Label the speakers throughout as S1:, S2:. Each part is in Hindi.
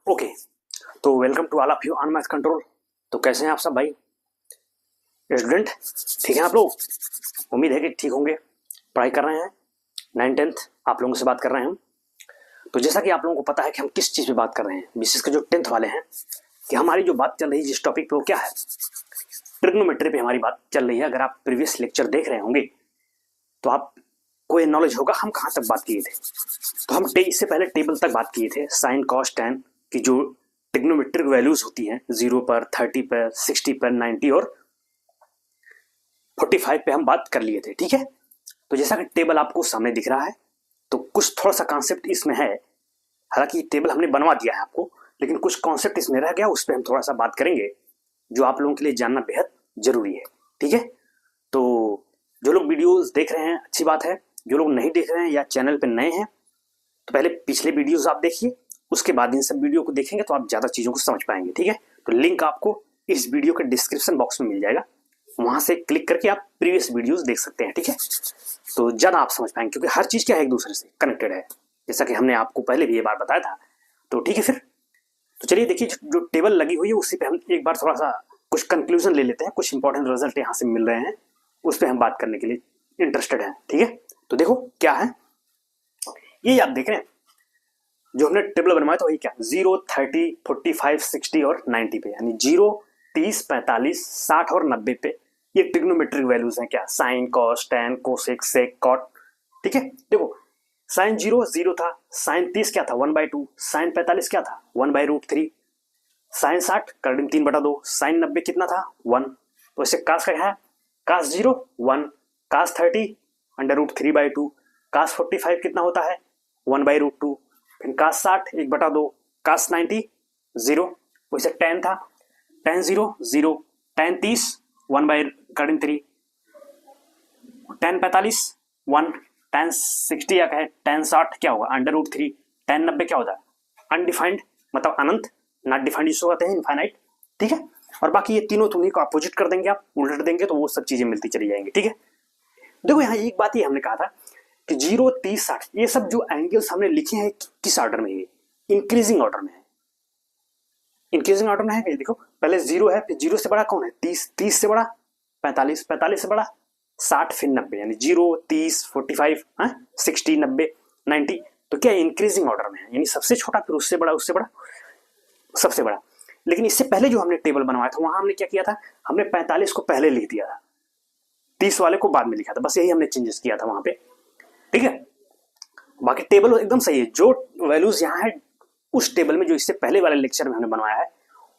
S1: ओके, तो welcome to all of you on math control. तो कैसे हैं आप सब भाई स्टूडेंट? ठीक है आप लोग? उम्मीद है कि ठीक होंगे, पढ़ाई कर रहे हैं। 9th-10th आप लोगों से बात कर रहे हैं हम। तो जैसा कि आप लोगों को पता है कि हम किस चीज़ पे बात कर रहे हैं, विशेष कर जो 10th वाले हैं, कि हमारी जो बात चल रही है जिस टॉपिक पे वो क्या है, ट्रिग्नोमेट्री पे हमारी बात चल रही है। अगर आप प्रीवियस लेक्चर देख रहे होंगे तो आपको ये नॉलेज होगा हम कहाँ तक बात किए थे। तो हम इससे पहले टेबल तक बात किए थे, साइन कॉस टैन की जो ट्रिग्नोमेट्रिक वैल्यूज होती हैं 0 पर, 30 पर, 60 पर, 90 और 45 पे हम बात कर लिए थे। ठीक है, तो जैसा कि टेबल आपको सामने दिख रहा है, तो कुछ थोड़ा सा कॉन्सेप्ट इसमें है। हालांकि टेबल हमने बनवा दिया है आपको, लेकिन कुछ कॉन्सेप्ट इसमें रह गया, उस पर हम थोड़ा सा बात करेंगे जो आप लोगों के लिए जानना बेहद जरूरी है। ठीक है, तो जो लोग वीडियोस देख रहे हैं अच्छी बात है, जो लोग नहीं देख रहे हैं या चैनल पर नए हैं तो पहले पिछले वीडियोस आप देखिए, उसके बाद इन सब वीडियो को देखेंगे तो आप ज़्यादा चीज़ों को समझ पाएंगे। ठीक है, तो लिंक आपको इस वीडियो के डिस्क्रिप्शन बॉक्स में मिल जाएगा, वहां से क्लिक करके आप प्रीवियस वीडियोस देख सकते हैं। ठीक है, तो ज़्यादा आप समझ पाएंगे क्योंकि हर चीज़ क्या है एक दूसरे से कनेक्टेड है, जैसा कि हमने आपको पहले भी ये बात बताया था। तो ठीक है, फिर तो चलिए देखिए जो टेबल लगी हुई है उसी पे हम एक बार थोड़ा सा कुछ कंक्लूजन ले लेते हैं। कुछ इंपॉर्टेंट रिजल्ट यहाँ से मिल रहे हैं, उस पर हम बात करने के लिए इंटरेस्टेड हैं। ठीक है, तो देखो क्या है ये आप देख रहे हैं, जो हमने टेबल बनवाया था वही क्या, 0, 30, 45, 60 और 90 पे, यानी 0, 30, 45, 60 और 90 पे ये ट्रिग्नोमेट्रिक वैल्यूज हैं। क्या, sine cos tan cosec sec cot. ठीक है, देखो साइन 0 0 था, साइन 30 क्या था 1/2, साइन 45 क्या था 1/√3, साइन 60 कर दें 3/2, साइन 90 कितना था 1। तो इससे कास का क्या है, कास 0 1, कास 30 √3/2, कास 45 कितना होता है 1/√2, फिर कास 60 1/2, कास 90 0। वैसे tan था, tan 0 0, tan 30 1/3, tan 45 1, tan 60 या कहे tan 60 क्या होगा √3, tan 90 क्या होता है अनडिफाइंड, मतलब अनंत, नॉट डिफाइंड इसको कहते हैं इनफाइनाइट। ठीक है, और बाकी ये तीनों तुम्हें को अपोजिट कर देंगे, आप उलट देंगे तो वो सब चीजें मिलती चली जाएंगी। ठीक है, देखो यहाँ एक बात ये हमने कहा था कि 0, 30, 60 ये सब जो एंगल्स हमने लिखे हैं किस ऑर्डर में, ये इंक्रीजिंग ऑर्डर में है। इंक्रीजिंग ऑर्डर में है, देखो पहले 0 है, फिर 0 से बड़ा कौन है 30, 30 से बड़ा 45, 45 से बड़ा 60, फिर 90, यानी 0, 30, 45, 60, 90, 90। तो क्या इंक्रीजिंग ऑर्डर में है, यानी सबसे छोटा फिर उससे बड़ा, उससे बड़ा, सबसे बड़ा। लेकिन इससे पहले जो हमने टेबल बनवाया था वहां हमने क्या किया था, हमने 45 को पहले लिख दिया था, 30 वाले को बाद में लिखा था, बस यही हमने चेंजेस किया था वहां पे। ठीक है, बाकी टेबल एकदम सही है। जो वैल्यूज यहाँ है उस टेबल में जो इससे पहले वाले लेक्चर में हमने बनवाया है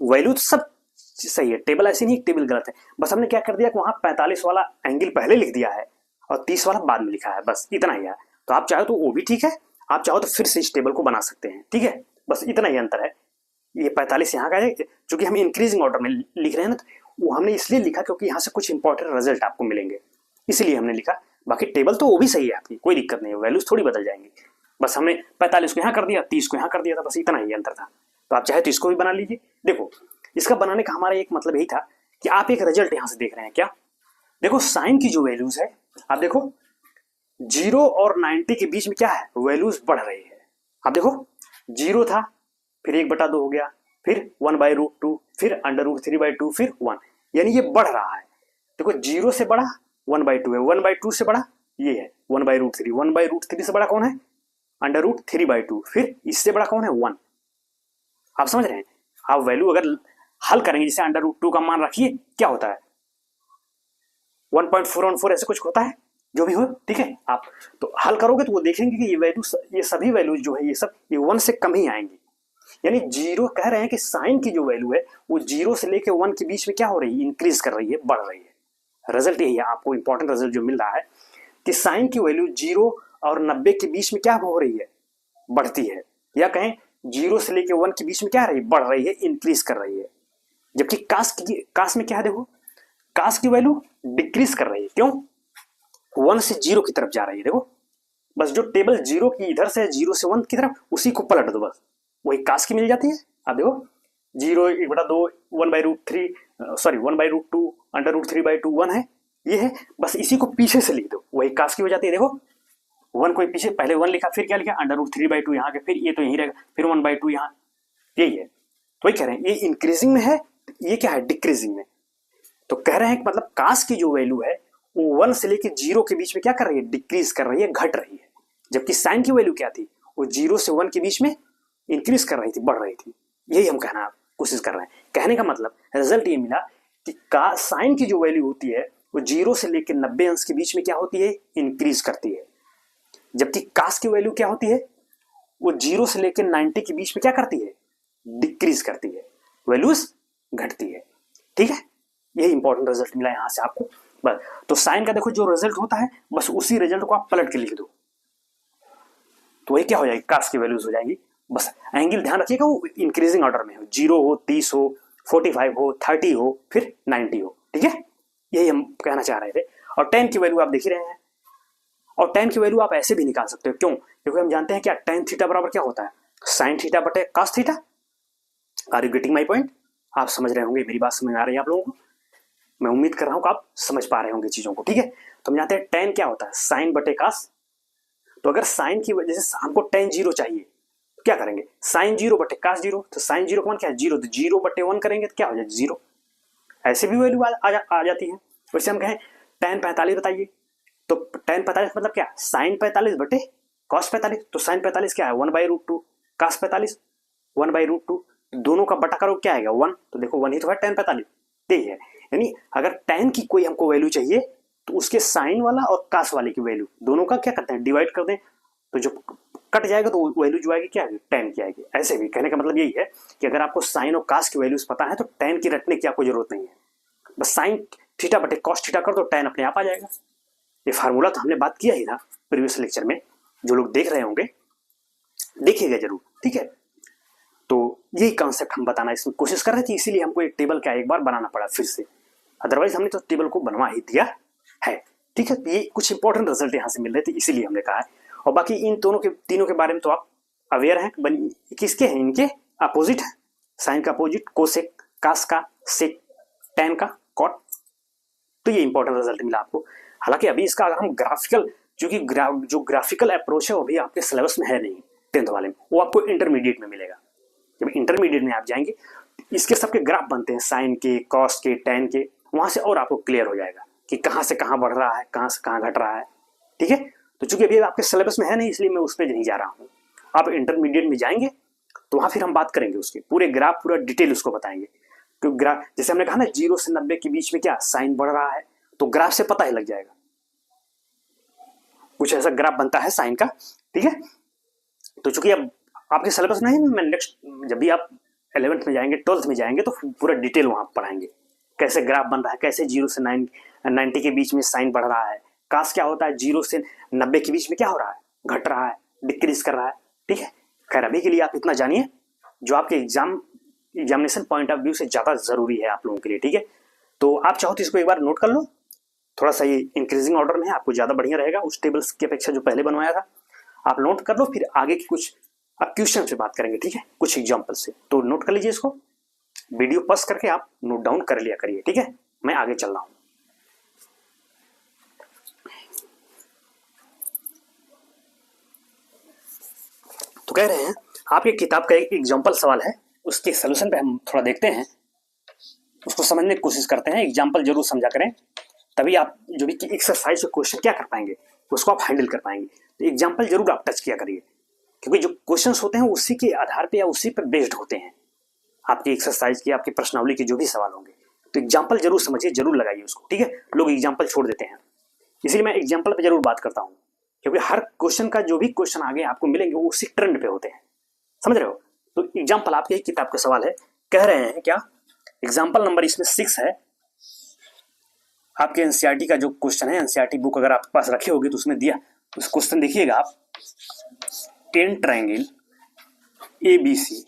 S1: वैल्यू सब सही है, टेबल ऐसी नहीं टेबल गलत है। बस हमने क्या कर दिया कि वहां 45 वाला एंगल पहले लिख दिया है और 30 वाला बाद में लिखा है, बस इतना ही है। तो आप चाहो तो वो भी ठीक है, आप चाहो तो फिर से इस टेबल को बना सकते हैं। ठीक है, बस इतना ही अंतर है। ये 45 यहाँ का है, चूंकि हम इंक्रीजिंग ऑर्डर में लिख रहे हैं ना, तो वो हमने इसलिए लिखा क्योंकि यहाँ से कुछ इंपॉर्टेंट रिजल्ट आपको मिलेंगे, इसलिए हमने लिखा। बाकी टेबल तो वो भी सही है आपकी, कोई दिक्कत नहीं है, वैल्यूज थोड़ी बदल जाएंगी। बस हमने 45 को यहाँ कर दिया, 30 को यहाँ कर दिया था, बस इतना ही अंतर था। तो आप चाहे तो इसको भी बना लीजिए। देखो इसका बनाने का हमारा एक मतलब यही था कि आप एक रिजल्ट यहाँ से देख रहे हैं क्या, देखो साइन की जो वैल्यूज है, आप देखो 0 और 90 के बीच में क्या है, वैल्यूज बढ़ रही है। आप देखो 0 था, फिर 1/2 हो गया, फिर 1/√2, फिर √3/2, फिर 1, यानी ये बढ़ रहा है। देखो 0 से बड़ा 1/2 है, 1/2 से बड़ा ये है 1/√3, 1/√3 से बड़ा कौन है √3/2, फिर इससे बड़ा कौन है 1। आप समझ रहे हैं, आप वैल्यू अगर हल करेंगे, जैसे √2 का मान रखिए क्या होता है 1.414 ऐसे कुछ होता है, जो भी हो। ठीक है, आप तो हल करोगे तो वो देखेंगे कि ये वैल्यू, ये सभी वैल्यूज जो है ये सब ये 1 से कम ही आएंगी। यानी 0 कह रहे हैं कि साइन की जो वैल्यू है वो 0 से लेके 1 के बीच में क्या हो रही है, इंक्रीज कर रही है, बढ़ रही है। रिजल्ट यही है, आपको इंपॉर्टेंट रिजल्ट जो मिल रहा है कि साइन की वैल्यू 0 और 90 के बीच में क्या हो रही है, बढ़ती है, या कहें 0 से लेके 1 के बीच में क्या रही, बढ़ रही है, इंक्रीज कर रही है। जबकि कास में क्या है, देखो कास की वैल्यू डिक्रीज कर रही है, क्यों 1 से 0 की तरफ जा रही है। देखो बस जो टेबल 0 की इधर से 0 से 1 की तरफ, उसी को पलट दो, बस वही कास की मिल जाती है। आप देखो 0 1/2 1/√3, सॉरी 1/√2 √3/2 1 है, ये है, बस इसी को पीछे से लिख दो, वही कास की हो जाती है। देखो 1 को पीछे पहले 1 लिखा, फिर क्या लिखा √3/2 यहाँ के, फिर ये तो यही रहेगा, फिर 1/2 यहाँ, यही है। तो वही कह रहे हैं ये इंक्रीजिंग में है, ये क्या है डिक्रीजिंग में। तो कह रहे हैं कि मतलब कास की जो वैल्यू है वो 1 से लेके 0 के बीच में क्या कर रही है, डिक्रीज कर रही है, घट रही है। जबकि साइन की वैल्यू क्या थी, वो 0 से 1 के बीच में इंक्रीज कर रही थी, बढ़ रही थी। यही हम कहना कोशिश कर रहे हैं। कहने का मतलब रिजल्ट ये मिला कि साइन की जो वैल्यू होती है वो 0 से लेकर 90 अंश के बीच में क्या होती है, इंक्रीज करती है। जबकि कास की वैल्यू क्या होती है, वो 0 से लेकर 90 के बीच में क्या करती है, डिक्रीज करती है, वैल्यूज घटती है। ठीक है, यही इंपॉर्टेंट रिजल्ट मिला यहां से आपको। बस तो साइन का देखो जो रिजल्ट होता है बस उसी रिजल्ट को आप पलट के लिख दो, तो वही क्या हो जाएगी, कास की वैल्यूज हो जाएंगी। बस एंगल ध्यान रखिएगा वो इंक्रीजिंग ऑर्डर में हो, 0 हो, 30 हो, 45 हो, 30 हो, फिर 90 हो। ठीक है, यही हम कहना चाह रहे थे। और tan की वैल्यू आप देख ही रहे हैं, और tan की वैल्यू आप ऐसे भी निकाल सकते हो। क्यों, क्योंकि हम जानते हैं क्या tan थीटा बराबर क्या होता है, sin थीटा बटे cos theta. Are you getting my point? आप समझ रहे होंगे, मेरी बात समझ आ रही है आप लोगों को, मैं उम्मीद कर रहा हूं कि आप समझ पा रहे होंगे चीजों को। ठीक है, तो हम जानते हैं tan क्या होता है, sin बटे cos। तो अगर sin की वजह से हमको tan 0 चाहिए तो क्या करेंगे, sin 0 बटे cos 0। तो sin 0 का मान क्या है, 0, तो 0 बटे 1 करेंगे तो क्या हो जाए 0। ऐसे भी वैल्यू आ जाती है। वैसे हम कहें tan 45 बताइए, तो tan 45 मतलब क्या, sin 45 बटे cos 45। तो sin 45 क्या है, 1/√2, cos 45 1/√2, दोनों का बटा करो क्या आएगा 1। तो देखो 1 ही तो है tan 45, यही है। यानी अगर tan की कोई हमको वैल्यू चाहिए तो उसके sin वाला और cos वाले की वैल्यू दोनों का क्या करते हैं, डिवाइड कर दें, तो जो कट जाएगा तो वैल्यू जो आएगी क्या आएगी, tan की आएगी। ऐसे भी कहने का मतलब यही है कि अगर आपको sin और cos की वैल्यूज पता है तो tan की रटने की आपको जरूरत नहीं है, बस sin थीटा बटे cos थीटा कर दो, tan अपने आप आ जाएगा। ये फार्मूला तो हमने बात किया ही था प्रीवियस लेक्चर में, जो लोग देख रहे होंगे देखिएगा जरूर। ठीक है, तो यही कॉन्सेप्ट हम बताना इसमें कोशिश कर रहे थे, इसीलिए हमको एक टेबल का एक बार बनाना पड़ा फिर से, अदरवाइज हमने तो टेबल को बनवा ही दिया है। ठीक है, ये कुछ इंपॉर्टेंट रिजल्ट यहाँ से मिल रहे थे इसीलिए हमने कहा है। और बाकी इन दोनों के तीनों के बारे में तो आप अवेयर हैं, किसके हैं, इनके अपोजिट है, साइन का अपोजिट कोसेक, कास का सेक, टैन का कॉट। तो ये इंपॉर्टेंट रिजल्ट मिला आपको। हालांकि अभी इसका अगर हम ग्राफिकल, जो कि जो ग्राफिकल अप्रोच है वो भी आपके सिलेबस में है नहीं 10th वाले में, वो आपको इंटरमीडिएट में मिलेगा। जब इंटरमीडिएट में आप जाएंगे इसके सबके ग्राफ बनते हैं, साइन के, कॉस के, टैन के, वहां से और आपको क्लियर हो जाएगा कि कहां से कहां बढ़ रहा है, कहां से कहां घट रहा है। ठीक है, तो चूंकि अभी आपके सिलेबस में है नहीं इसलिए मैं उस पर नहीं जा रहा हूँ। आप इंटरमीडिएट में जाएंगे तो वहां फिर हम बात करेंगे उसके पूरे ग्राफ, पूरा डिटेल उसको बताएंगे। तो ग्राफ जैसे हमने कहा ना 0 से 90 के बीच में क्या साइन बढ़ रहा है, तो ग्राफ से पता ही लग जाएगा, कुछ ऐसा ग्राफ बनता है साइन का। ठीक है, तो चूंकि अब आपके सिलेबस नहीं, मैं नेक्स्ट जब भी आप 11th में जाएंगे, 12th में जाएंगे तो पूरा डिटेल वहां पढ़ाएंगे, कैसे ग्राफ बन रहा है, कैसे 0 से 90 के बीच में साइन बढ़ रहा है, कास क्या होता है, 0 से 90 के बीच में क्या हो रहा है, घट रहा है, डिक्रीज कर रहा है। ठीक है, खैर अभी के लिए आप इतना जानिए जो आपके एग्जामिनेशन पॉइंट ऑफ व्यू से ज्यादा जरूरी है आप लोगों के लिए। ठीक है, तो आप चाहो तो इसको एक बार नोट कर लो, थोड़ा सा ये इंक्रीजिंग ऑर्डर में है, आपको ज्यादा बढ़िया रहेगा उस टेबल्स की अपेक्षा जो पहले बनवाया था। आप नोट कर लो, फिर आगे की कुछ अब क्वेश्चन से बात करेंगे। ठीक है, कुछ एग्जाम्पल से, तो नोट कर लीजिए इसको, वीडियो पॉज करके आप नोट डाउन कर लिया करिए। ठीक है, मैं आगे चल रहा हूं। तो कह रहे हैं आपकी किताब का एक एग्जाम्पल सवाल है, उसके सोल्यूशन पे हम थोड़ा देखते हैं, उसको समझने की कोशिश करते हैं। एग्जाम्पल जरूर समझा करें, तभी आप जो भी एक्सरसाइज क्वेश्चन क्या कर पाएंगे उसको आप हैंडल कर पाएंगे। तो एग्जाम्पल जरूर आप टच किया करिए, क्योंकि जो क्वेश्चंस होते हैं उसी के आधार पे या उसी पे बेस्ड होते हैं आपकी एक्सरसाइज की, आपकी प्रश्नावली के जो भी सवाल होंगे। तो एग्जाम्पल जरूर समझिए, जरूर लगाइए उसको। ठीक है, लोग एग्जाम्पल छोड़ देते हैं, इसीलिए मैं एग्जाम्पल पे जरूर बात करता हूँ, क्योंकि हर क्वेश्चन का जो भी क्वेश्चन आगे आपको मिलेंगे वो उसी ट्रेंड पे होते हैं, समझ रहे हो। तो एग्जाम्पल आपके ही किताब का सवाल है, कह रहे हैं क्या, एग्जाम्पल नंबर इसमें 6 है। आपके एनसीईआरटी का जो क्वेश्चन है, एनसीईआरटी बुक अगर आपके पास रखे होगी तो उसमें दिया, उस क्वेश्चन देखिएगा आप। टेन ट्रायंगल एबीसी,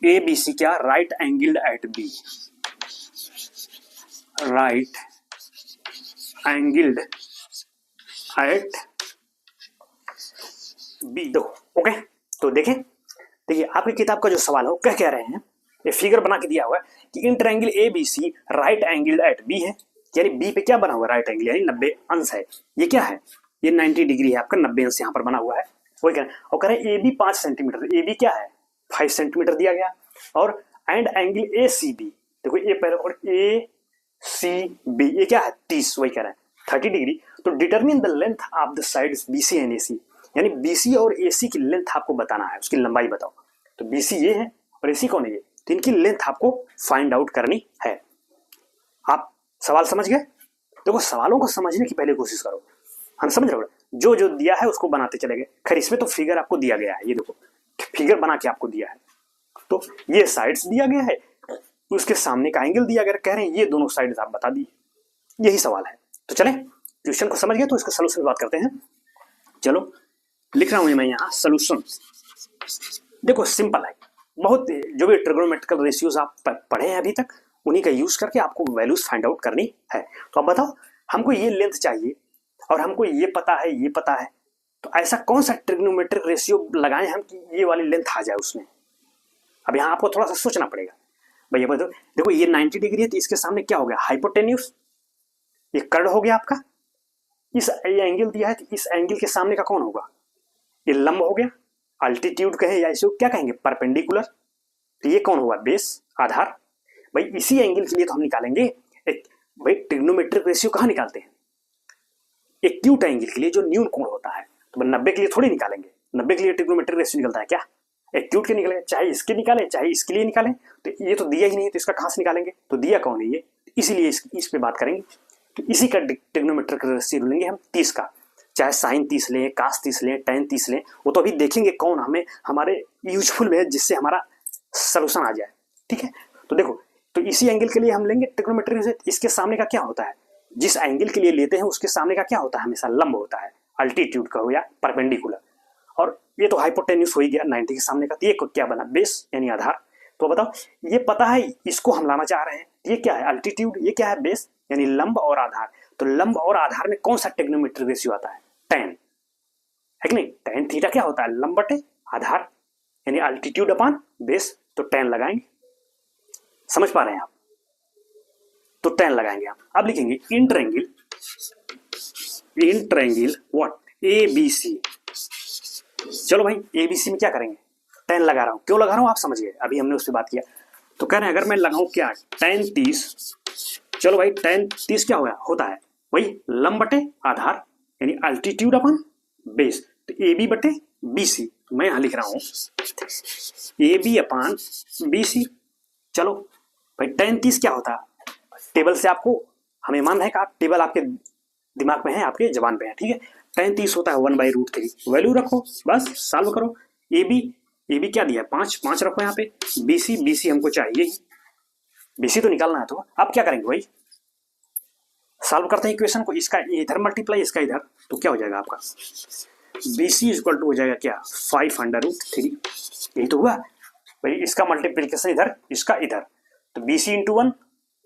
S1: एबीसी क्या, right angled at B, right angled at B. तो ओके, तो देखें, देखिए आपकी किताब का जो सवाल है वो क्या कह रहे हैं, ये फिगर बना के दिया हुआ है कि in triangle ABC right angled at B है, यानी बी पे क्या बना हुआ है, राइट एंगल, यानी 90 अंश है। ये क्या है, ये 90 डिग्री है आपका, 90 अंश यहाँ पर बना हुआ है, वही कह रहे हैं। और कह रहे हैं A B 5 centimetre, A B क्या है 5 सेंटीमीटर दिया गया। और and angle A C B, देखो ए पहले और ए सी बी, ये क्या है 30, वही कह रहा है 30 डिग्री। तो determine the length of the sides B C and A C, यानी बी सी और ए सी की लेंथ आपको बताना है, उसकी लंबाई बताओ। तो बी सी ये है और ए सी कौन है ये, तो इनकी लेंथ आपको फाइंड आउट करनी है। आप सवाल समझ गए? देखो सवालों को समझने की पहले कोशिश करो, हम समझ रहे हो, जो जो दिया है उसको बनाते चले गए। खैर इसमें तो फिगर आपको दिया गया है, ये देखो फिगर बना के आपको दिया है। तो ये साइड्स दिया गया है, उसके सामने का एंगल दिया गया, कह रहे हैं ये दोनों साइड्स आप बता दिए, यही सवाल है। तो चले क्वेश्चन को समझ गए तो इसका सलूशन बात करते हैं। चलो लिख रहा हूं मैं यहाँ सलूशन। देखो सिंपल है बहुत, जो भी ट्रिग्नोमेट्रिकल रेशियोज आप पढ़े हैं अभी तक उन्हीं का यूज करके आपको वैल्यूज फाइंड आउट करनी है। तो अब बताओ हमको ये लेंथ चाहिए और हमको ये पता है, ये पता है, तो ऐसा कौन सा ट्रिग्नोमेट्रिक रेशियो लगाएं हम कि ये वाली लेंथ आ जाए उसमें। अब यहाँ आपको थोड़ा सा सोचना पड़ेगा भैया। बताओ देखो ये 90 डिग्री है तो इसके सामने क्या हो गया, हाइपोटेन्यूस, ये कर्ड हो गया आपका। इस ये एंगल दिया है तो इस एंगल के सामने का कौन होगा, ये लंब हो गया। अल्टीट्यूड कहे या इसे क्या कहेंगे, परपेंडिकुलर। तो ये कौन होगा, बेस, आधार। भाई इसी एंगल के लिए तो हम निकालेंगे भाई ट्रिग्नोमेट्रिक रेशियो कहाँ निकालते हैं, एक्यूट एंगल के लिए जो न्यून कोण होता है। तो 90 के लिए थोड़ी निकालेंगे, 90 के लिए ट्रिग्नोमेट्रिक रेशियो निकलता है क्या, एक्यूट के निकलेगा, चाहे इसके निकालें चाहे इसके लिए निकालें। तो ये तो दिया ही नहीं है तो इसका कहाँ से निकालेंगे, तो दिया कौन है ये, इसीलिए इस पे बात करेंगे। तो इसी का ट्रिग्नोमेट्रिक रेशियो लेंगे हम 30 का, चाहे साइन 30 लें, कास 30 लें, टेन 30 लें, वो तो अभी देखेंगे कौन हमें हमारे यूजफुल में है जिससे हमारा सोल्यूशन आ जाए। ठीक है, तो देखो तो इसी एंगल के लिए हम लेंगे ट्रिग्नोमेट्रिक रेशियो। इसके सामने का क्या होता है, जिस एंगल के लिए लेते हैं उसके सामने का क्या होता है, हमेशा लंब होता है, अल्टीट्यूड का हो या परपेंडिकुलर। और ये तो हाइपोटेन्यूस हो ही गया 90 के सामने का, तो ये क्या बना, बेस यानी आधार। तो बताओ ये पता है, इसको हम लाना चाह रहे हैं, ये क्या है अल्टीट्यूड, ये क्या है बेस यानी लंब और आधार। तो लंब और आधार में कौन सा ट्रिग्नोमेट्रिक रेशियो आता है, टेन है कि नहीं। टेन थीटा क्या होता है, लंब बटे आधार यानी अल्टीट्यूड अपॉन बेस। तो टेन लगाएंगे, समझ पा रहे हैं आप, तो टेन लगाएंगे आप। अब लिखेंगे इंटरएंगल व्हाट, ए बी सी। चलो भाई ए बी सी में क्या करेंगे, टेन लगा रहा हूं, क्यों लगा रहा हूं आप समझ गए, अभी हमने उस पर बात किया। तो कह रहे हैं अगर मैं लगाऊं क्या, टेन 30, चलो भाई टेन 30 क्या होता है वही लंब बटे आधार यानी अल्टीट्यूड अपॉन बेस। तो ए बी बटे बी सी, मैं यहां लिख रहा हूं A B upon B C. चलो भाई टेन 30 क्या होता है, टेबल से आपको हमें मान है कि टेबल आपके दिमाग में है, आपके जबान पे है, ठीक है। टेन 30 होता है 1/√3, वैल्यू रखो बस, सॉल्व करो। ए बी क्या दिया है 5, 5 रखो यहाँ पे। बी सी हमको चाहिए ही, बी सी तो निकालना है। तो अब क्या करेंगे भाई, सॉल्व करते हैं इक्वेशन को, इसका इधर मल्टीप्लाई इसका इधर, तो क्या हो जाएगा आपका बी सी इक्वल टू हो जाएगा क्या 5/√3, यही तो हुआ भाई। इसका मल्टीप्लीकेशन इधर, इसका इधर, तो B C into 1,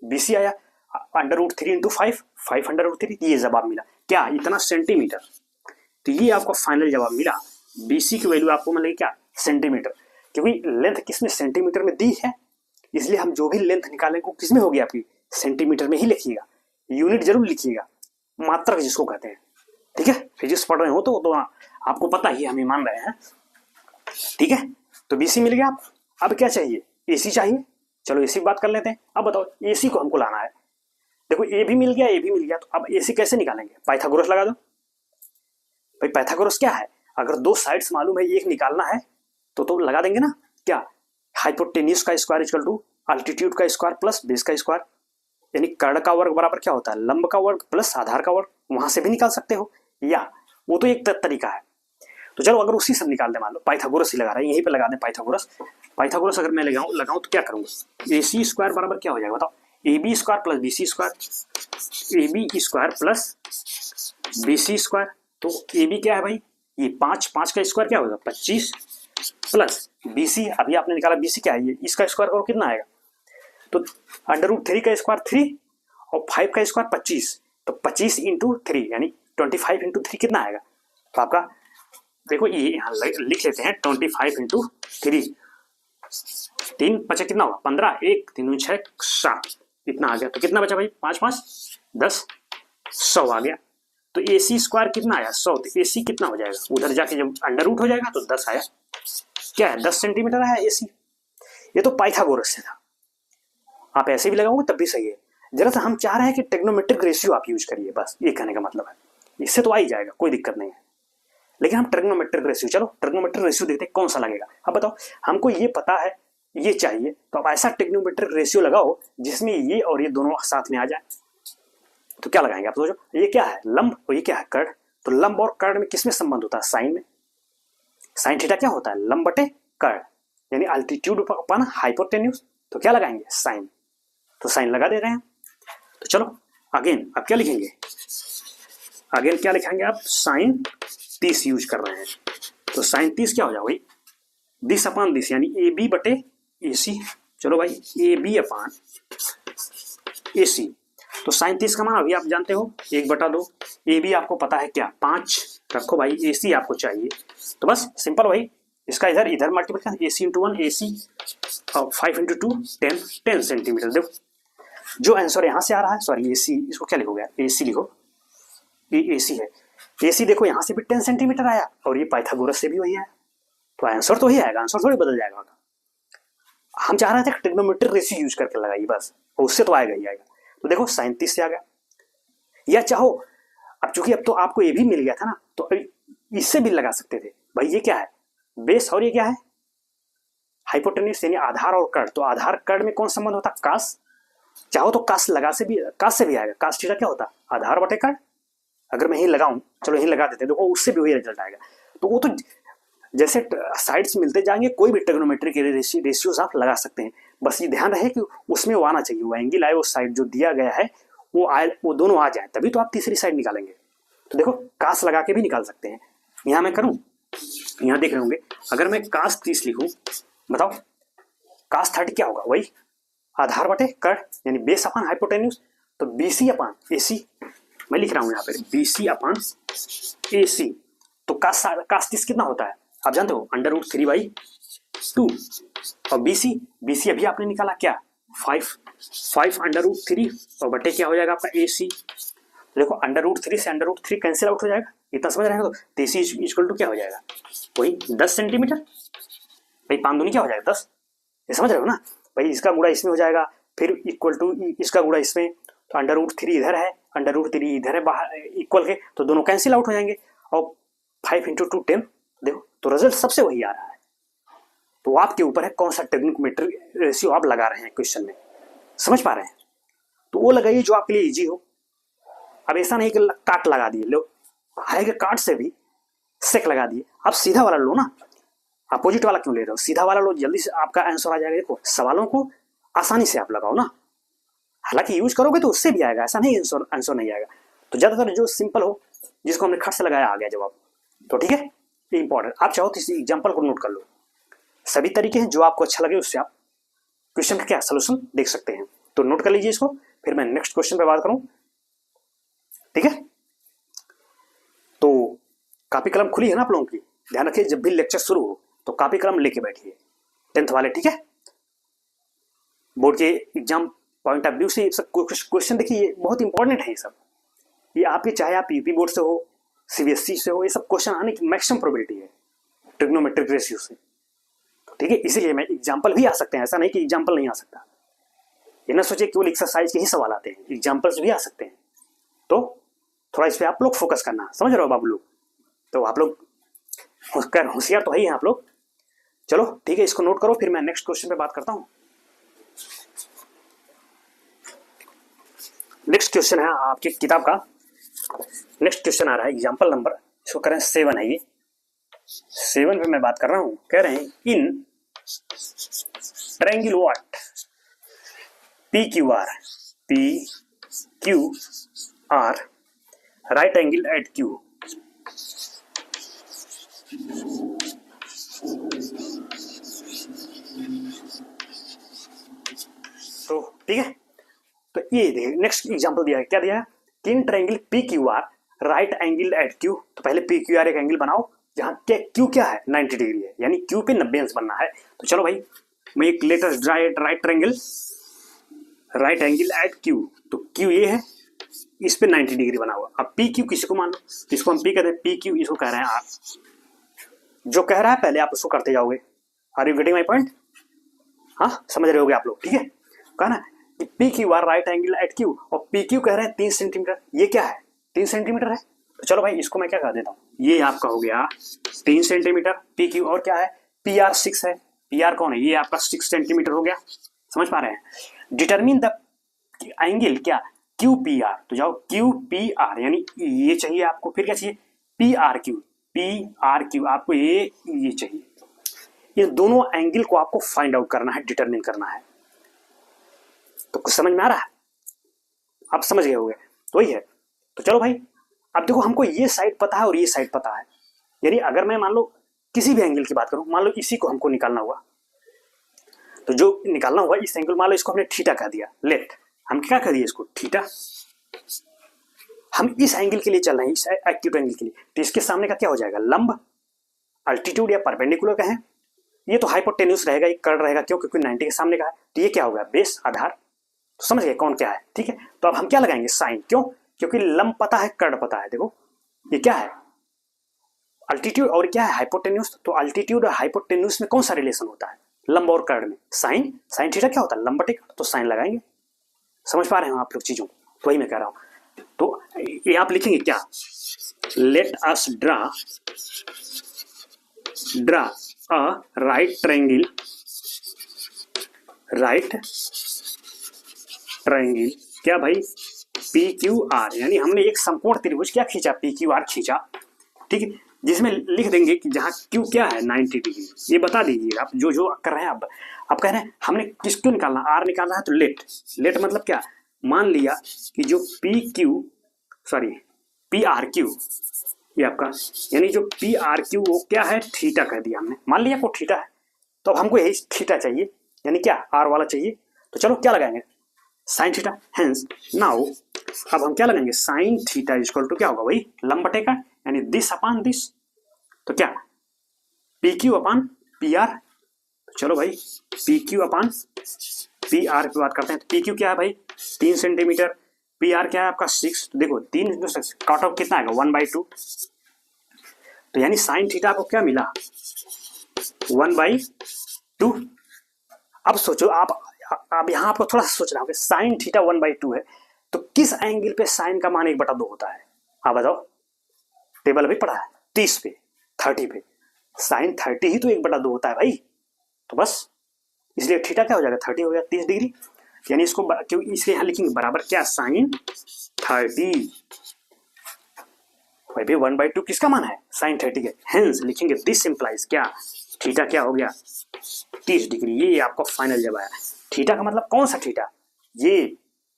S1: B C आया √3 इंटू 5, 5/√3, ये जवाब मिला क्या, इतना सेंटीमीटर। तो ये आपका फाइनल जवाब मिला, बीसी की वैल्यू आपको मिलेगी क्या, सेंटीमीटर, क्योंकि लेंथ किसमें सेंटीमीटर में दी है, इसलिए हम जो भी लेंथ निकालेंगे वो किसमें होगी आपकी, सेंटीमीटर में ही लिखिएगा, यूनिट जरूर लिखिएगा, मात्रक जिसको कहते हैं। ठीक है, फिजिक्स पढ़ रहे हो तो आपको पता ही, हम मान रहे हैं। ठीक है, तो बीसी मिल गया। अब क्या चाहिए, एसी चाहिए। चलो एसी की बात कर लेते हैं। अब बताओ एसी को हमको लाना है, देखो ए भी मिल गया, ए भी मिल गया, तो अब एसी कैसे निकालेंगे, पाइथागोरस लगा दो भाई। पाइथागोरस क्या है, अगर दो साइड्स मालूम है एक निकालना है तो लगा देंगे ना, क्या हाइपोटेन्यूस का स्क्वायर इक्वल टू अल्टीट्यूड का स्क्वायर प्लस बेस का स्क्वायर, यानी कर्ण का वर्ग बराबर क्या होता है, लंब का वर्ग प्लस आधार का वर्ग। वहां से भी निकाल सकते हो, या वो तो एक तरीका है। तो चलो अगर उसी से निकाल दे, मान लो पाइथागोरस ही लगा रहे हैं, यहीं पे लगा दें पाइथागोरस अगर मैं लगाऊं तो क्या करूंगा, ए सी स्क्वायर बराबर क्या हो जाएगा बताओ, A B square plus B C square, A B square plus B C square. तो ए बी क्या है भाई, ये 5 का स्क्वायर क्या होगा 25 प्लस बी सी, अभी आपने निकाला बी सी क्या है, ये इसका स्क्वायर करो कितना आएगा, तो √3 का स्क्वायर 3 और 5 का स्क्वायर 25, तो 25 इंटू 3 यानी 25 इंटू 3 कितना आएगा। तो आपका देखो ये यहाँ लिख लेते हैं 25 इंटू 3, 3 5 कितना होगा 15, 1 3 6 7, इतना आ गया। तो कितना बचा भाई 5 5 10, 100 आ गया। तो ए सी स्क्वायर कितना आया 100, तो ए सी कितना हो जाएगा, उधर जाके जब अंडर रूट हो जाएगा तो 10 आया। क्या है 10 सेंटीमीटर है AC। ये तो पाइथागोरस से था, आप ऐसे भी लगाओगे तब भी सही है। जरा सा हम चाह रहे हैं कि ट्रिग्नोमेट्रिक रेशियो आप यूज करिए, बस ये कहने का मतलब है। इससे तो आ ही जाएगा, कोई दिक्कत नहीं है। लेकिन हम ट्रिग्नोमेट्रिक रेशियो, चलो ट्रिग्नोमेट्रिक रेशियो देखते हैं कौन सा लगेगा। अब बताओ, हमको ये पता है ये चाहिए, तो अब ऐसा ट्रिग्नोमेट्रिक रेशियो लगाओ जिसमें ये और ये दोनों साथ में आ जाए। तो क्या लगाएंगे आप सोचो, ये क्या है लंब और ये क्या है कर्ण। तो लंब और कर्ण में किसमें संबंध होता है, साइन में। साइन थीटा क्या होता है, लंब बटे कर्ण, यानी अल्टीट्यूड अपॉन हाइपोटेन्यूज। तो क्या लगाएंगे, साइन। तो साइन लगा दे रहे हैं। तो चलो अगेन अब क्या लिखेंगे, अगेन क्या लिखेंगे आप, साइन 30 यूज कर रहे हैं। तो साइन 30 क्या हो जाएगा भाई, दिस अपान दिस, यानी ए बी बटे AC। चलो भाई ए बी अपान AC। तो साइन 30 का मान अभी आप जानते हो 1/2। ए बी आपको पता है क्या 5 रखो भाई, AC आपको चाहिए। तो बस सिंपल भाई, इसका इधर इधर मल्टीप्लाई कर, AC × 1 AC और 5 × 2 10 सेंटीमीटर। देखो जो आंसर यहाँ से आ रहा है, सॉरी AC, इसको क्या लिखोगे AC लिखो, ये AC है। AC देखो यहाँ से भी 10 सेंटीमीटर आया और ये पाइथागोरस से भी वही आया, तो आंसर तो ही आएगा, आंसर थोड़ी बदल जाएगा। हम चाह रहे थे ट्रिग्नोमेट्रिक रेशियो यूज करके लगाइए बस, और उससे तो आएगा ही आएगा। तो देखो साइन 30 से आ गया, या चाहो अब चूंकि अब तो आपको ये भी मिल गया था ना, तो इससे भी लगा सकते थे भाई। ये क्या है बेस और ये क्या है हाइपोटेन्यूज, यानी आधार और कर्ण। तो आधार कर्ण में कौन संबंध होता है, कास। चाहो तो कास लगा से भी, कास से भी आएगा। कास थीटा क्या होता है, आधार बटे कर्ण। अगर मैं यही लगाऊं, चलो यही लगा देते हैं, देखो उससे भी वही रिजल्ट आएगा। तो वो तो जैसे साइड्स मिलते जाएंगे, कोई भी ट्रिग्नोमेट्री के रेशियोज आप लगा सकते हैं। बस ये ध्यान रहे कि उसमें वो आना चाहिए, वो एंगल आए, वो साइड जो दिया गया है वो आए, वो दोनों आ जाए, तभी तो आप तीसरी साइड निकालेंगे। तो देखो कास लगा के भी निकाल सकते हैं। यहाँ मैं करूँ, यहाँ देख रहे होंगे, अगर मैं कास 30 लिखूं, बताओ कास 30 क्या होगा, वही आधार बटे कर्ण, यानी बेस अपान हाइपोटेन्यूज। तो BC अपान AC, मैं लिख रहा हूँ यहाँ पे BC अपान AC। तो कास 30 कितना होता है आप जानते हो, √3/2। और BC अभी आपने निकाला क्या 5 √3 और बटे क्या हो जाएगा आपका AC। देखो √3 से √3 कैंसिल आउट हो जाएगा, इतना समझ रहे हैं। तो AC = क्या हो जाएगा, वही 10 सेंटीमीटर भाई, 5 दूनी क्या हो जाएगा 10, ये समझ रहे हो ना भाई। इसका गुणा इसमें हो जाएगा, फिर इक्वल टू इसका गुणा इसमें, तो √3 इधर है, √3 इधर है बाहर इक्वल के, तो दोनों कैंसिल आउट हो जाएंगे। और 5 × 2 10, देखो तो रिजल्ट सबसे वही आ रहा है। तो आपके ऊपर है कौन सा ट्रिग्नोमेट्रिक रेशियो आप लगा रहे हैं क्वेश्चन में, समझ पा रहे हैं। तो वो लगाइए जो आपके लिए इजी हो। अब ऐसा नहीं कि काट लगा दिए, लो आएगा काट से भी सेक लगा दिए, आप सीधा वाला लो ना, अपोजिट वाला क्यों ले रहे हो, सीधा वाला लो, जल्दी से आपका आंसर आ जाएगा। देखो सवालों को आसानी से आप लगाओ ना, हालांकि यूज करोगे तो उससे भी आएगा, ऐसा नहीं आंसर नहीं आएगा। तो ज्यादातर जो सिंपल हो, जिसको हमने खट से लगाया, आ गया जवाब। तो ठीक है, ये इंपॉर्टेंट। आप चाहो तो इस एग्जाम्पल को नोट कर लो। सभी तरीके हैं जो आपको अच्छा लगे उससे आप क्वेश्चन का क्या सोल्यूशन देख सकते हैं। तो नोट कर लीजिए इसको, फिर मैं नेक्स्ट क्वेश्चन पे बात करूं, ठीक है। तो कॉपी कलम खुली है ना आप लोगों की, ध्यान रखिए जब भी लेक्चर शुरू हो तो कॉपी कलम लेके बैठिए, 10th वाले, ठीक है। बोर्ड के एग्जाम पॉइंट ऑफ व्यू से सब क्वेश्चन देखिए बहुत इंपॉर्टेंट है। ये सब ये आपके, चाहे आप यूपी बोर्ड से हो, CBSE से हो, ये सब क्वेश्चन आने की मैक्सिमम प्रोबेबिलिटी है ट्रिग्नोमेट्रिक रेशियो से, ठीक है। इसीलिए मैं एग्जाम्पल भी आ सकते हैं, ऐसा नहीं कि एग्जाम्पल नहीं आ सकता। ये ना सोचिए केवल एक्सरसाइज के ही सवाल आते हैं, एग्जाम्पल्स भी आ सकते हैं। तो थोड़ा इस पर आप लोग फोकस करना, समझ रहे हो बाबू लोग। तो आप लोग होशियार तो है ही हैं आप लोग। चलो ठीक है, इसको नोट करो, फिर मैं नेक्स्ट क्वेश्चन पे बात करता हूँ। नेक्स्ट क्वेश्चन है आपकी किताब का, नेक्स्ट क्वेश्चन आ रहा है एग्जाम्पल नंबर, इसको करें 7 है। ये 7 पे मैं बात कर रहा हूँ, कह रहे हैं in triangle what PQR right angle at Q। तो ठीक है, तो ये देखिए नेक्स्ट एग्जांपल दिया है, क्या दिया है कि in triangle PQR right angle at Q। तो पहले PQR एक एंगल बनाओ जहां Q क्या है 90 डिग्री है, यानी Q पे 90 अंश बनना है। तो चलो भाई मैं एक latest right triangle right angle at Q, तो Q ये है, इस पे 90 डिग्री बना हुआ। अब PQ किसी को मान लो, इसको हम P कहते हैं, PQ इसको कह रहे हैं R। जो कह रहा है पहले आप उसको करते जाओगे, are you getting my point? हाँ, समझ रहे होगे आप लोग, ठीक है। कहा ना कि P Q R right angle at Q, और पी क्यू कह रहे हैं 3 सेंटीमीटर, ये क्या है 3 सेंटीमीटर है। तो चलो भाई इसको मैं क्या कर देता हूँ, ये आपका हो गया 3 सेंटीमीटर पी क्यू, और क्या है पी आर 6 है, पी आर कौन है, ये आपका 6 सेंटीमीटर हो गया। समझ पा रहे हैं? डिटरमिन द एंगल क्या क्यू पी आर, तो जाओ क्यू पी आर यानी ये चाहिए आपको, फिर क्या चाहिए P R Q, P R Q आपको ये चाहिए। ये दोनों एंगल को आपको फाइंड आउट करना है, डिटरमिन करना है। तो कुछ समझ में आ रहा है? आप समझ गए होंगे, तो वही है। तो चलो भाई, अब देखो हमको ये साइड पता है और ये साइड पता है, यानी अगर मैं मान लो किसी भी एंगल की बात करूं, मान लो इसी को हमको निकालना हुआ, तो जो निकालना हुआ इस एंगल, मान लो इसको हमने थीटा कह दिया, लेट हम क्या कह दिए इसको थीटा। हम इस एंगल के लिए चल रहे हैं, इस एक्यूट एंगल के लिए, तो इसके सामने का क्या हो जाएगा लंब, अल्टीट्यूड या परपेंडिकुलर कहें, ये तो हाइपोटेन्यूस रहेगा, ये कर्व रहेगा, क्यों क्योंकि 90 के सामने का है, तो ये क्या होगा बेस आधार। तो समझ गए कौन क्या है, ठीक है। तो अब हम क्या लगाएंगे साइन, क्यों क्योंकि लंब पता है कर्व पता है। देखो ये क्या है अल्टीट्यूड और क्या है हाइपोटेन्यूस, तो अल्टीट्यूड और हाइपोटेन्यूस में कौन सा रिलेशन होता है लंब और कर्व में, साइन, साइन थीटा क्या होता है लंब टेक, तो साइन लगाएंगे। समझ पा रहे हो आप लोग चीजों को, तो वही मैं कह रहा हूं। तो ये आप लिखेंगे क्या, let us draw a right triangle क्या भाई पी क्यू आर, यानी हमने एक समकोण त्रिभुज क्या खींचा पी क्यू आर खींचा, ठीक है, जिसमें लिख देंगे कि जहां क्यू क्या है 90 डिग्री, ये बता दीजिए आप जो जो कर रहे हैं। आप कह रहे हैं हमने किसको निकालना, आर निकालना है, तो लेट मतलब क्या, मान लिया कि जो पी आर क्यू ये आपका, यानी जो पी आर क्यू वो क्या है थीटा कह दिया हमने, मान लिया को थीटा है, तो अब हमको यही थीटा चाहिए, यानी क्या आर वाला चाहिए। तो चलो क्या लगाएंगे साइन थीटा, हेंस नाउ अब हम क्या लगाएंगे साइन थीटा इक्वल टू क्या होगा वही लंब बटेगा, यानी दिस अपान दिस, तो क्या पी क्यू अपान पी आर। तो चलो भाई पी क्यू अपान पी आर की बात करते हैं, तो पी क्यू क्या है भाई 3 सेंटीमीटर, पी आर क्या है आपका 6, तो देखो 3 कट ऑफ कितना आएगा 1/2, तो यानी साइन थीटा आपको क्या मिला 1/2। अब सोचो आप, अब यहाँ आपको थोड़ा सा सोचना होगा, साइन थीटा 1/2 है, तो किस एंगल पे साइन का मान 1/2 होता है, आप बताओ, टेबल अभी पढ़ा है 30 पे 30 पे साइन 30 ही तो 1/2 होता है भाई, तो बस इसलिए थीटा क्या हो जाएगा 30 हो गया 30 डिग्री, यानी इसको क्यों इसलिए यहाँ लिखेंगे बराबर क्या साइन 30, भाई 1/2 किसका मान है साइन 30 के, हेंस लिखेंगे दिस इंप्लाइज क्या थीटा क्या हो गया 30 डिग्री। ये आपको फाइनल जब आया, थीटा का मतलब कौन सा थीटा, ये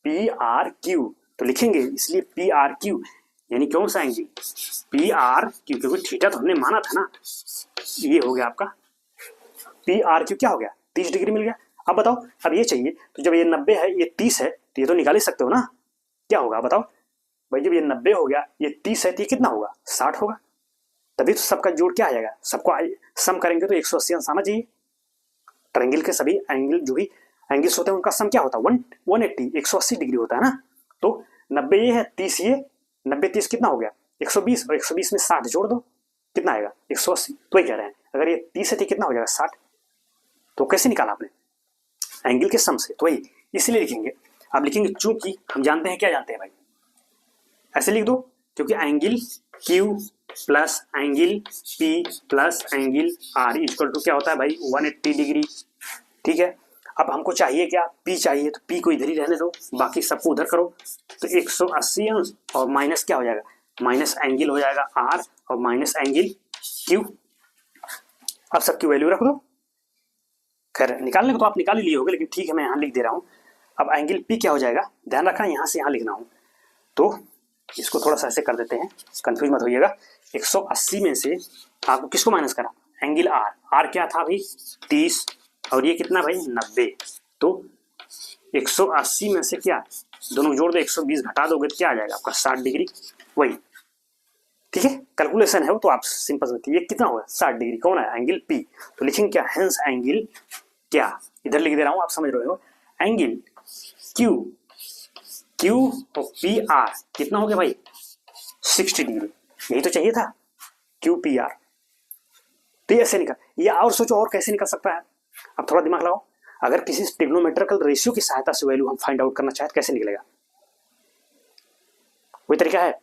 S1: पी आर क्यू, तो लिखेंगे इसलिए पी आर क्यू यानी कौन सा एंगल पी आर क्यू, क्योंकि थीटा तो हमने माना था ना, ये हो गया आपका पी आर क्यू क्या हो गया 30 डिग्री मिल गया। अब बताओ अब ये चाहिए, तो जब ये 90 है ये 30 है, तो ये तो निकाल ही सकते हो ना, क्या होगा बताओ भाई, जब ये 90 हो गया ये 30 है तो ये कितना होगा 60 होगा, तभी तो सबका जोड़ क्या आ जाएगा, सबको सम करेंगे तो 180 अंश आना चाहिए। ट्रायंगल के सभी एंगल जो भी एंगल्स होते हैं उनका सम क्या होता है 180 180 डिग्री होता है ना, तो 90 ये है 30 ये 90 30 कितना हो गया 120, और 120 में 60 जोड़ दो कितना आएगा 180, तो ही कह रहे हैं अगर ये 30 है तो कितना हो जाएगा 60, तो कैसे निकाला आपने एंगल के सम से, तो वही इसलिए लिखेंगे, आप लिखेंगे चूंकि हम जानते हैं, क्या जानते हैं भाई, ऐसे लिख दो क्योंकि angle Q plus angle P plus angle R equal to क्या होता है भाई 180 डिग्री, ठीक है। अब हमको चाहिए क्या P चाहिए, तो P को इधर ही रहने दो, बाकी सबको उधर करो, तो 180 अंश और माइनस क्या हो जाएगा माइनस एंगल हो जाएगा R और माइनस एंगल Q, अब सबकी वैल्यू रख दो, खैर निकालने को तो आप निकाल ही लिए होगे, लेकिन ठीक है मैं यहाँ लिख दे रहा हूँ। अब एंगल P क्या हो जाएगा, ध्यान रखना यहाँ से यहाँ लिखना हूँ, तो इसको थोड़ा सा ऐसे कर देते हैं, कंफ्यूज मत होइएगा। 180 में से आपको किसको माइनस करा एंगल R क्या था भाई 30 और ये कितना भाई 90, तो 180 में से क्या दोनों जोड़ दो 120 घटा दोगे तो क्या आ जाएगा आपका 60 डिग्री, वही ठीक है कैलकुलेशन है वो तो आप सिंपल समझिए, ये कितना होगा 60 डिग्री, कौन है एंगल P, तो लिखेंगे क्या हेंस एंगल क्या, इधर लिख दे रहा हूँ आप समझ रहे हो, एंगल Q और पी आर कितना हो गया भाई 60 डिग्री, यही तो चाहिए था Q P R, तो ये ऐसे निकल, या और सोचो और कैसे निकल सकता है। अब थोड़ा दिमाग लगाओ, अगर किसी ट्रिग्नोमेट्रिकल रेशियो की सहायता से वैल्यू हम फाइंड आउट करना चाहें तो कैसे निकलेगा? कोई तरीका है?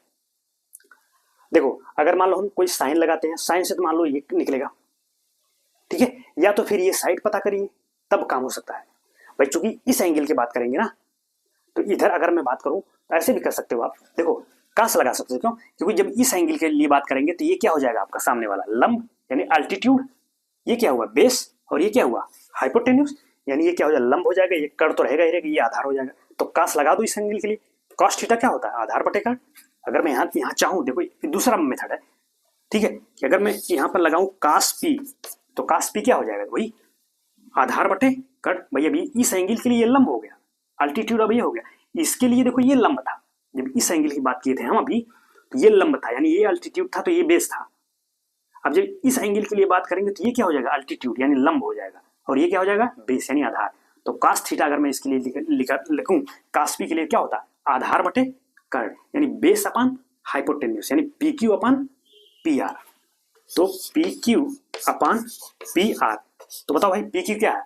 S1: देखो अगर मान लो हम कोई साइन लगाते हैं, साइन से तो मान लो ये निकलेगा, ठीक है, या तो फिर ये साइड पता करिए तब काम हो सकता है भाई। चूंकि इस एंगल की बात करेंगे ना, तो इधर अगर मैं बात करूं तो ऐसे भी कर सकते हो आप। देखो कास लगा सकते हो, क्यों? क्योंकि जब इस एंगल के लिए बात करेंगे तो ये क्या हो जाएगा आपका सामने वाला लंब यानी अल्टीट्यूड, ये क्या हुआ बेस, और ये क्या हुआ हाइपोटेन्यूज, यानी ये क्या हो जाएगा लंब हो जाएगा, ये कर्ण तो रहेगा ही रहेगा, ये आधार हो जाएगा। तो कास लगा दो इस एंगल के लिए। कॉस थीटा क्या होता है? आधार बटे कर्ण। अगर मैं यहाँ चाहूँ, देखो दूसरा मेथड है, ठीक है, कि अगर मैं यहाँ पर लगाऊं कास पी, तो कास पी क्या हो जाएगा? वही आधार बटे कर्ण। भाई अभी इस एंगल के लिए ये लंब हो गया, अल्टीट्यूड अब ये हो गया, इसके लिए देखो ये लंब था, जब इस एंगल की बात किए थे हम अभी, तो ये लंब था यानी ये अल्टीट्यूड था, तो ये बेस था। अब जब इस एंगल के लिए बात करेंगे तो ये क्या हो जाएगा? अल्टीट्यूड यानी लंब हो जाएगा, और ये क्या हो जाएगा? बेस यानी आधार। तो कास थीटा अगर मैं इसके लिए लिखूं, कास पी के लिए क्या होता है? आधार बटे कर्ण यानी बेस अपान हाइपोटेन्यूज यानी पी क्यू अपान पी आर। तो पी क्यू अपान पी आर, तो बताओ भाई पी क्यू क्या है?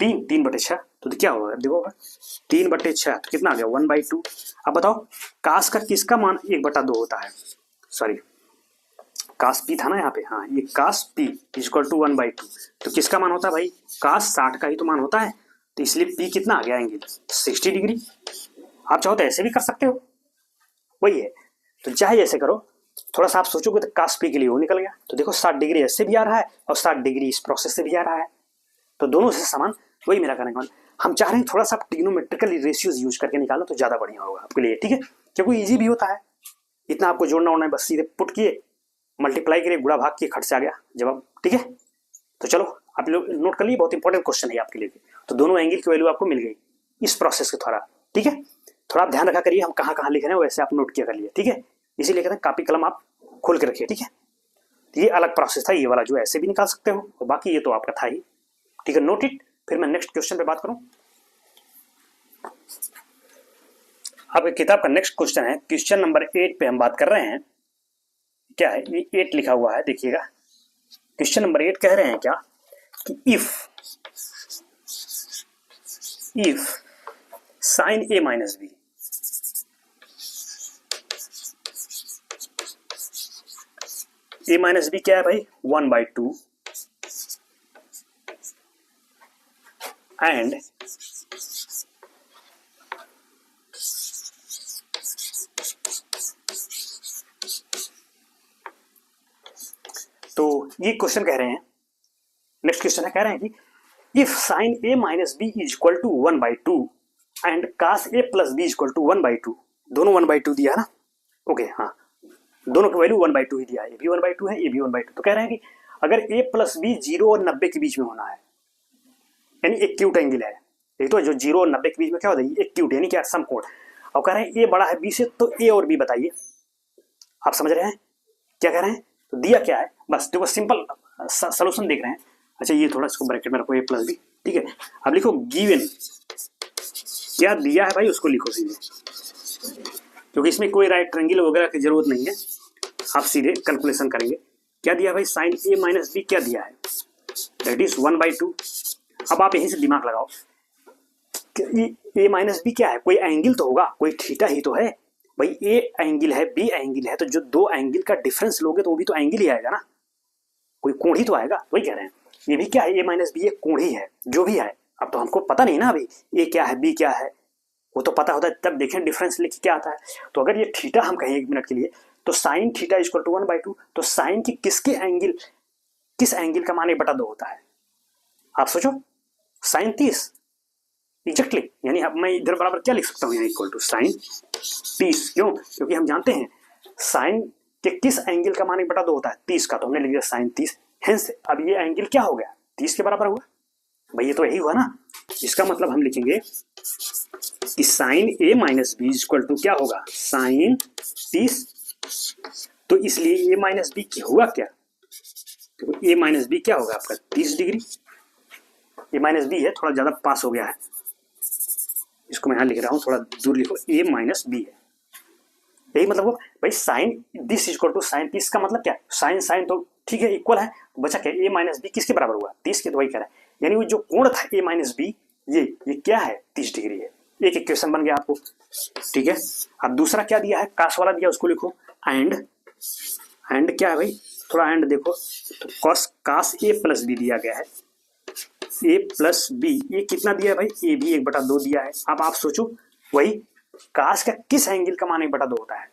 S1: 3/6, तो क्या होगा? देखो 3/6 तो कितना आ गया? 1/2। अब बताओ कास का किसका मान 1/2 होता है? सॉरी कास पी था ना यहाँ पे, हाँ ये कास पी इक्वल टू 1/2, तो किसका मान होता है भाई? कास 60 का ही तो मान होता है, तो इसलिए पी कितना आ गया एंगल? 60 डिग्री। आप चाहो तो ऐसे भी कर सकते हो, वही है। तो चाहे ऐसे करो, थोड़ा सा आप सोचोगे तो कास पी के लिए वो निकल गया। तो देखो 60 डिग्री ऐसे भी आ रहा है और 60 डिग्री इस प्रोसेस से भी आ रहा है, तो दोनों से समान। वही मेरा कहने का मतलब, हम चाह रहे हैं थोड़ा सा ट्रिग्नोमेट्रिकल रेशियोज यूज करके निकालो तो ज्यादा बढ़िया होगा आपके लिए, ठीक है, क्योंकि इजी भी होता है, इतना आपको जोड़ना होना है, बस सीधे पुट किए, मल्टीप्लाई करिए, गुणा भाग किए, खट से आ गया जवाब, ठीक है। तो चलो आप लोग नोट कर लिए, बहुत इंपॉर्टेंट क्वेश्चन है आपके लिए। तो दोनों एंगल की वैल्यू आपको मिल गई इस प्रोसेस के द्वारा, ठीक है। थोड़ा आप ध्यान रखा करिए हम कहाँ कहाँ लिख रहे हैं, वैसे आप नोट किया कर लिए, ठीक है। इसीलिए कहते हैं कापी कलम आप खोल के रखिए, ठीक है। ये अलग प्रोसेस था, ये वाला जो ऐसे भी निकाल सकते हो, और बाकी ये तो आपका था ही, ठीक है। Note it. फिर मैं नेक्स्ट क्वेश्चन पे बात करूं। अब किताब का नेक्स्ट क्वेश्चन है, क्वेश्चन नंबर 8 पे हम बात कर रहे हैं। क्या है ये? 8 लिखा हुआ है, देखिएगा। क्वेश्चन नंबर 8 कह रहे हैं क्या कि if sine A minus B क्या है भाई? 1/2 एंड तो ये क्वेश्चन कह रहे हैं, नेक्स्ट क्वेश्चन है, कह रहे हैं कि if sine A minus B is equal to 1/2 and cos A plus B is equal to 1/2, दोनों 1/2 दिया है ना, ओके, हाँ दोनों की वैल्यू 1/2 ही दिया है, ए भी 1/2 है, ए भी 1/2। तो कह रहे हैं कि अगर a प्लस बी 0 और 90 के बीच में होना है, यानी एक क्यूट एंगल है, एक तो जो 0 और 90 के बीच में क्या होता है? एक क्यूट यानी क्या? समकोण। और कह रहे हैं ए बड़ा है बी से, तो ए और बी बताइए। आप समझ रहे हैं क्या कह रहे हैं? तो दिया क्या है, बस देखो सिंपल सोल्यूशन देख रहे हैं। अच्छा ये थोड़ा इसको ब्रैकेट में रखो, ए प्लस बी, ठीक है। अब लिखो गिवन, क्या दिया है भाई उसको लिखो सीधे, क्योंकि इसमें कोई राइट ट्रायंगल वगैरह की जरूरत नहीं है, आप सीधे कैलकुलेशन करेंगे। क्या दिया भाई? साइन ए माइनस बी क्या दिया है? That is 1/2। अब आप यहीं से दिमाग लगाओ, ए माइनस बी क्या है? कोई एंगल तो होगा, कोई थीटा ही तो है भाई। ए एंगल है, बी एंगल है, तो जो दो एंगल का डिफरेंस लोगे तो वो भी तो एंगल ही आएगा ना, कोई कोण ही तो आएगा। वही कह रहे हैं, ये भी क्या है? ए माइनस बी एक कोण ही है, जो भी है। अब तो हमको पता नहीं ना अभी ए क्या है बी क्या है, वो तो पता होता है तब देखें डिफरेंस लिख क्या आता है। तो अगर ये थीटा हम कहें 1 मिनट के लिए, तो साइन थीटा इक्वल टू 1/2, तो साइन की किस एंगल का मान 1/2 होता है? आप सोचो, साइन 30 एग्जैक्टली, यानी अब मैं इधर बराबर क्या लिख सकता हूँ? यहाँ इक्वल टू साइन 30। क्यों? क्योंकि हम जानते हैं साइन के किस एंगल का मान 1/2 होता है? 30 का, तो हमने लिख दिया साइन 30। हेंस अब ये एंगल क्या हो गया? 30 के बराबर हुआ भाई, ये तो यही हुआ ना। इसका मतलब हम लिखेंगे कि sine A minus B equal to क्या होगा? साइन 30। तो इसलिए ए माइनस बी हुआ क्या? तो ए माइनस बी क्या होगा आपका? 30 डिग्री। ए माइनस बी है, थोड़ा ज्यादा पास हो गया है, इसको मैं यहां लिख रहा हूं, थोड़ा दूर लिखो, ए माइनस बी है। यही मतलब भाई sine this equal to sine 30 का मतलब क्या? साइन साइन तो ठीक है, इक्वल है, तो बचा क्या, ए माइनस बी किसके बराबर हुआ, 30 के, तो वही कह रहा है, यानी वो जो कोण था ए माइनस बी, ये क्या है, 30 डिग्री है। एक इक्वेशन बन गया आपको, ठीक है। अब दूसरा क्या दिया है, कास वाला दिया, उसको लिखो, एंड क्या है भाई, थोड़ा एंड देखो, तो कास ए प्लस बी दिया गया है, ए प्लस बी, ये कितना दिया है भाई, ए भी 1/2 दिया है। अब आप सोचो, वही कास का किस एंगल का मान 1/2 होता है,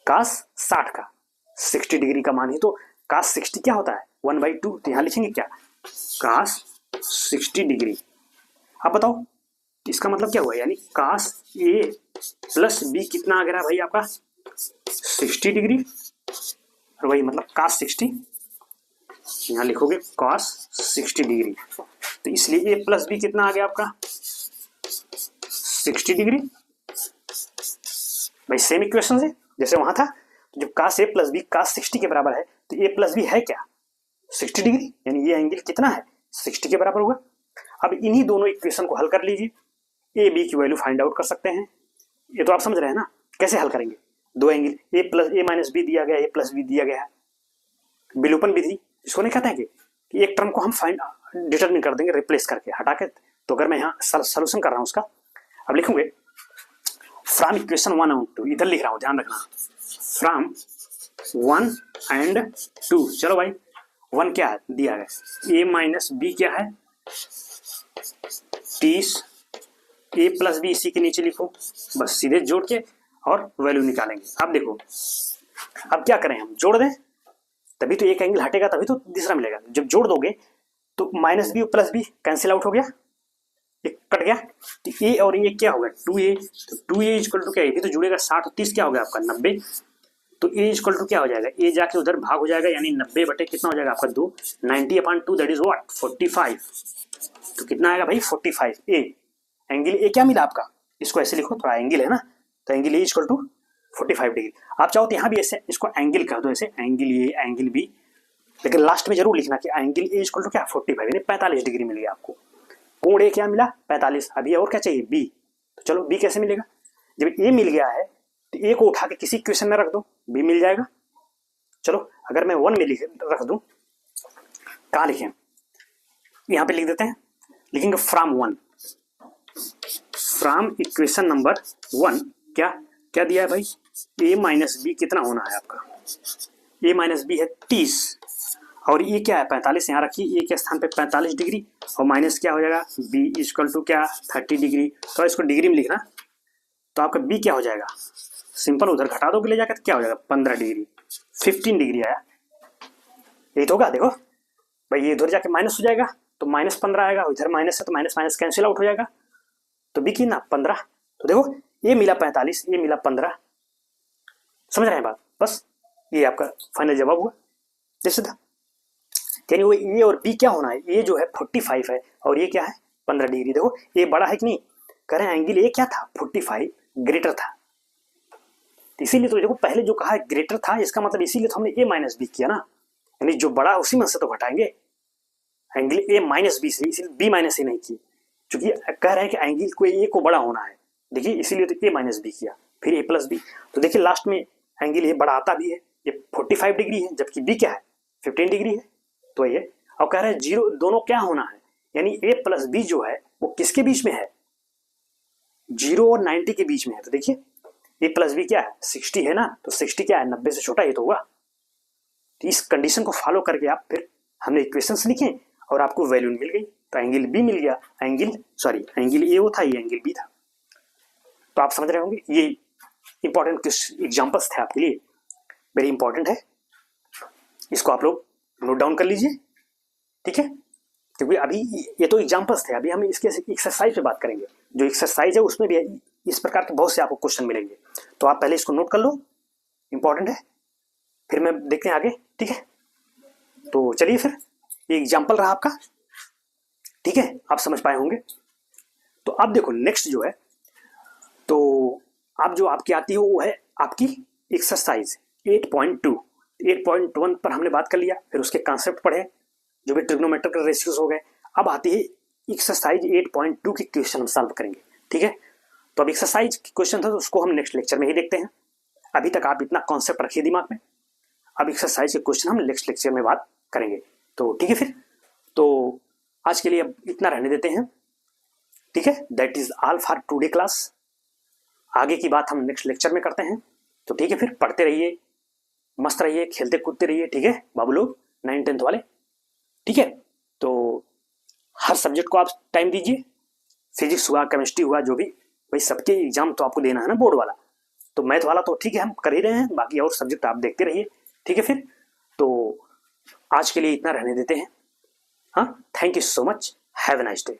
S1: कास 60 का 60 डिग्री का मान ही तो कास 60 क्या होता है, 1/2, तो यहां लिखेंगे क्या, कास 60 डिग्री। अब बताओ इसका मतलब क्या हुआ, यानी कास ए प्लस बी कितना आ गया भाई आपका 60 डिग्री, और वही मतलब कास 60, यहाँ लिखोगे कॉस 60 डिग्री, तो इसलिए ए प्लस बी कितना आ गया आपका 60 डिग्री। भाई सेम इक्वेशन है जैसे वहां था, तो जब कास ए प्लस बी कास 60 के बराबर है, तो ए प्लस बी है क्या 60 डिग्री, यानी ये एंगल कितना है 60 के बराबर हुआ। अब इन्हीं दोनों इक्वेशन को हल कर लीजिए, ए बी की वैल्यू फाइंड आउट कर सकते हैं। ये तो आप समझ रहे हैं ना, कैसे हल करेंगे, दो एंगल ए माइनस बी दिया गया, ए प्लस बी दिया गया है, विलोपन विधि इसको नहीं कहते हैं कि एक टर्म को हम फाइंड डिटरमिन कर देंगे रिप्लेस करके हटा के। तो अगर मैं यहाँ सोल्यूशन कर रहा हूँ उसका, अब लिखूंगे फ्रॉम इक्वेशन 1 और 2, इधर लिख रहा हूँ ध्यान रखना, फ्रॉम 1 एंड 2। चलो भाई 1 क्या है दिया गया, ए माइनस बी क्या है 30, ए प्लस बी इसी के नीचे लिखो, बस सीधे जोड़ के और वैल्यू निकालेंगे। अब देखो, अब क्या करें, हम जोड़ दें तभी तो एक एंगल हटेगा, तभी तो दूसरा मिलेगा। जब जोड़ दोगे तो minus B plus B cancel out हो गया, एक कट गया, तो ए और ये क्या होगा 2a, तो 2a इक्वल टू क्या है, ये तो जुड़ेगा 60 और 30 क्या हो गया आपका 90, तो a इक्वल टू क्या हो जाएगा, a जाके उधर भाग हो जाएगा, यानी 90 बटे कितना हो जाएगा आपका 2, 90/2 दैट इज व्हाट 45, तो कितना आएगा भाई 45 ए। एंगल ए क्या मिला आपका, इसको ऐसे लिखो, थोड़ा एंगल है ना, तो angle A equal to 45 degree. आप चाहो तो यहाँ भी ऐसे इसको एंगल कर दो, ऐसे एंगल ए एंगल बी, लेकिन लास्ट में जरूर लिखना कि एंगल ए इक्वल टू क्या 45, यानी 45 डिग्री मिल गया आपको। कोण ए क्या मिला 45, अभी और क्या चाहिए बी, तो चलो बी कैसे मिलेगा, जब ए मिल गया है तो ए को उठा के किसी इक्वेशन में रख दो, बी मिल जाएगा। चलो अगर मैं 1 में रख दूं, कहाँ लिखें, यहाँ पे लिख देते हैं, लिखेंगे फ्रॉम इक्वेशन नंबर 1, क्या क्या दिया है भाई, ए माइनस बी कितना होना है आपका, ए माइनस बी है 30, और ये क्या है 45, यहाँ रखिए ए के स्थान पे 45 डिग्री, और माइनस क्या हो जाएगा बी इक्वल टू क्या 30 डिग्री, तो इसको डिग्री में लिखना, तो आपका बी क्या हो जाएगा, सिंपल उधर घटा दो ले जाकर, तो क्या हो जाएगा 15 डिग्री, 15 डिग्री आया, यही तो होगा। देखो भाई ये इधर जाके माइनस हो जाएगा, तो -15 आएगा, इधर माइनस है तो माइनस माइनस कैंसिल आउट हो जाएगा, तो बी की ना 15, तो देखो ये मिला 45, ये मिला 15, समझ रहे हैं बात, बस ये आपका फाइनल जवाब हुआ। जैसे था यानी वो ए और बी क्या होना है, ये जो है 45 है और ये क्या है 15 डिग्री। देखो ये बड़ा है कि नहीं, कह रहे हैं एंगल ये क्या था 45 ग्रेटर था, इसीलिए तो देखो पहले जो कहा ग्रेटर था, इसका मतलब इसीलिए तो हमने ए माइनस बी किया ना, यानी जो बड़ा है उसी में से तो घटाएंगे, एंगल ए माइनस बी से, इसीलिए बी माइनस ए नहीं किए, क्योंकि कह रहे हैं कि एंगल को ए को बड़ा होना है, देखिए इसीलिए तो ए माइनस बी किया, फिर ए प्लस बी, तो देखिए लास्ट में एंगल ये बड़ा आता भी है, ये 45 डिग्री है, जबकि बी क्या है 15 डिग्री है, तो ये अब कह रहे हैं जीरो दोनों क्या होना है, यानी ए प्लस बी जो है वो किसके बीच में है, 0 और 90 के बीच में है। तो देखिए ए प्लस बी क्या है 60 है ना, तो 60 क्या है 90 से छोटा ही तो होगा। तो इस कंडीशन को फॉलो करके आप फिर हमने इक्वेशंस लिखे और आपको वैल्यू मिल गई, तो एंगल बी मिल गया, एंगल ए वो था, ये एंगल बी था। तो आप समझ रहे होंगे, ये इंपॉर्टेंट कुछ एग्जांपल्स थे आपके लिए, वेरी इंपॉर्टेंट है, इसको आप लोग नोट डाउन कर लीजिए, ठीक है, क्योंकि अभी ये तो एग्जांपल्स थे, अभी हम इसके एक्सरसाइज पे बात करेंगे। जो एक्सरसाइज है उसमें भी इस प्रकार के बहुत से आपको क्वेश्चन मिलेंगे, तो आप पहले इसको नोट कर लो, इंपॉर्टेंट है, फिर मैं देखते हैं आगे, ठीक है। तो चलिए फिर ये एग्जाम्पल रहा आपका, ठीक है, आप समझ पाए होंगे। तो अब देखो नेक्स्ट जो है, तो अब जो आपकी आती है वो है आपकी एक्सरसाइज 8.2। 8.1 पर हमने बात कर लिया, फिर उसके कॉन्सेप्ट पढ़े, जो भी ट्रिग्नोमेट्रिक रेशियोज हो गए। अब आती है एक्सरसाइज 8.2 के क्वेश्चन हम सॉल्व करेंगे, ठीक है। तो अब एक्सरसाइज क्वेश्चन था तो उसको हम नेक्स्ट लेक्चर में ही देखते हैं, अभी तक आप इतना कॉन्सेप्ट रखिए दिमाग में। अब एक्सरसाइज के क्वेश्चन हम नेक्स्ट लेक्चर में बात करेंगे। तो ठीक है फिर, तो आज के लिए अब इतना रहने देते हैं। ठीक है, that is all for today class. आगे की बात हम नेक्स्ट लेक्चर में करते हैं। तो ठीक है फिर, पढ़ते रहिए, मस्त रहिए, खेलते कूदते रहिए। ठीक है बाबू लोग 9th-10th वाले। ठीक है, तो हर सब्जेक्ट को आप टाइम दीजिए, फिजिक्स हुआ, केमिस्ट्री हुआ, जो भी, भाई सबके एग्जाम तो आपको देना है ना बोर्ड वाला। तो मैथ वाला तो ठीक है हम कर ही रहे हैं, बाकी और सब्जेक्ट आप देखते रहिए। ठीक है फिर, तो आज के लिए इतना रहने देते हैं। हाँ, thank you so much, have a nice day.